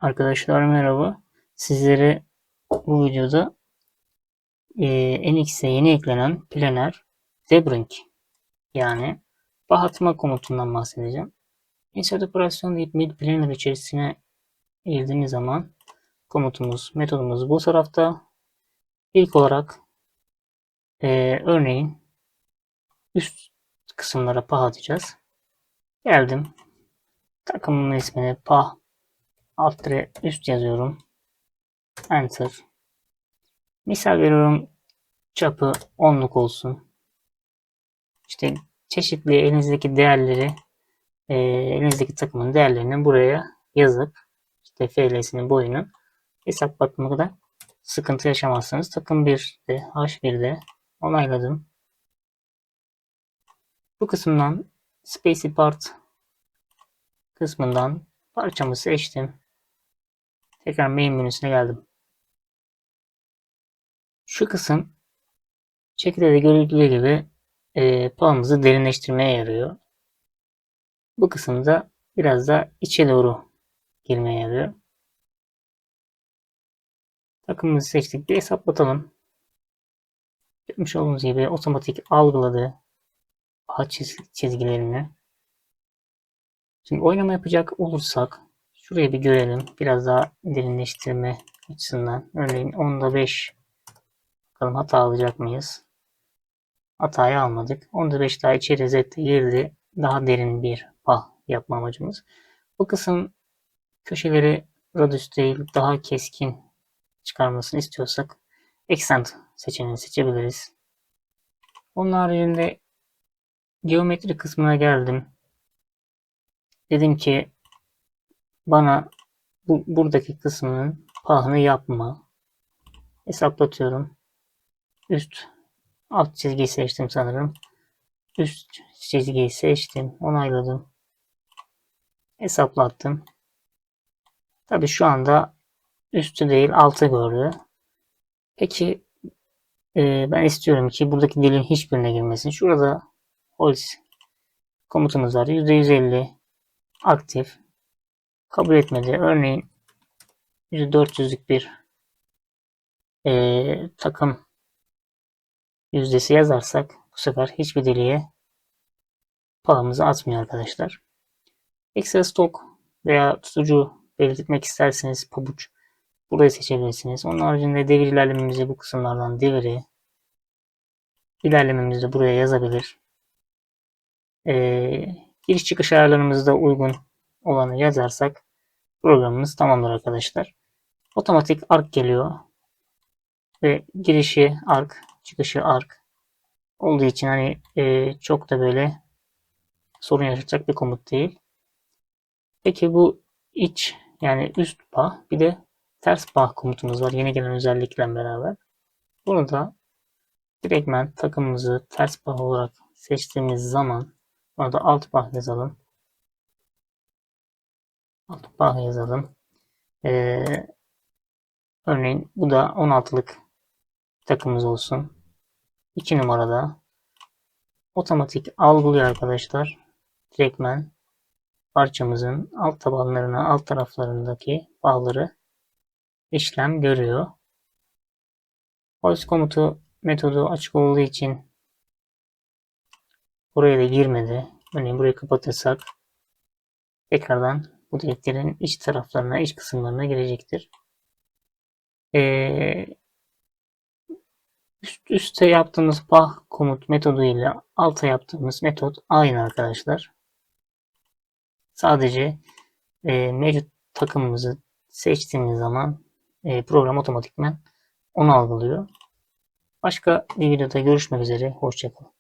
Arkadaşlar merhaba. Sizlere bu videoda NX'e yeni eklenen Planner Deburring yani bahatma komutundan bahsedeceğim. Insert operasyon deyip mid planner içerisine girdiğimiz zaman komutumuz, metodumuz bu tarafta. İlk olarak örneğin üst kısımlara pah atacağız. Geldim. Takımın ismini pah alt üst yazıyorum. Enter. Misal veriyorum, çapı 10'luk olsun. İşte çeşitli elinizdeki değerleri, elinizdeki takımın değerlerini buraya yazıp işte FL'sinin boyunu hesaplatmakta sıkıntı yaşamazsınız. Takım 1'de, H1'de onayladım. Bu kısımdan Space Part kısmından parçamı seçtim. Tekrar main menüsüne geldim. Şu kısım şekilde de görüldüğü gibi pağımızı derinleştirmeye yarıyor. Bu kısımda biraz da içe doğru girmeye yarıyor. Takımımızı seçtik. Bir hesaplatalım. Görmüş olduğunuz gibi otomatik algıladı çizgilerini. Şimdi oynama yapacak olursak şurayı bir görelim. Biraz daha derinleştirme açısından. Örneğin 10'da 5. Bakalım hata alacak mıyız? Hatayı almadık. 10'da 5 daha içeri zette girdi. Daha derin bir pah yapma amacımız. Bu kısım köşeleri radius değil daha keskin çıkarmasını istiyorsak Accent seçeneğini seçebiliriz. Onun haricinde geometri kısmına geldim. Dedim ki bana buradaki kısmının pahını yapma. Hesaplatıyorum. Üst alt çizgiyi seçtim sanırım. Üst çizgiyi seçtim. Onayladım. Hesaplattım. Tabi şu anda üstü değil altı gördü. Peki ben istiyorum ki buradaki dilin hiçbirine girmesin. Şurada holds komutumuz var. %150 aktif. Kabul etmedi. Örneğin %400'lük bir takım yüzdesi yazarsak bu sefer hiçbir deliğe pahımızı atmıyor arkadaşlar. Excel stok veya tutucu belirtmek isterseniz pabuç burayı seçebilirsiniz. Onun haricinde devir ilerlememizi bu kısımlardan deviri ilerlememizi de buraya yazabilir. Giriş çıkış ayarlarımızı da uygun olanı yazarsak programımız tamamdır arkadaşlar. Otomatik ark geliyor ve girişi ark, çıkışı ark olduğu için hani çok da böyle sorun yaşayacak bir komut değil. Peki bu iç yani üst pah bir de ters pah komutumuz var yeni gelen özellikle beraber. Bunu da direktmen takımımızı ters pah olarak seçtiğimiz zaman orada alt pah yazalım. Alt pah yazalım. Örneğin bu da 16'lık takımımız olsun. 2 numarada otomatik algılıyor arkadaşlar. Direktmen parçamızın alt tabanlarına, alt taraflarındaki bağları işlem görüyor. Voice komutu metodu açık olduğu için buraya da girmedi. Örneğin burayı kapatırsak tekrardan bu direklerin iç taraflarına, iç kısımlarına girecektir. Üste yaptığımız pah komut metodu ile alta yaptığımız metot aynı arkadaşlar. Sadece mevcut takımımızı seçtiğimiz zaman program otomatikman onu algılıyor. Başka bir videoda görüşmek üzere. Hoşçakalın.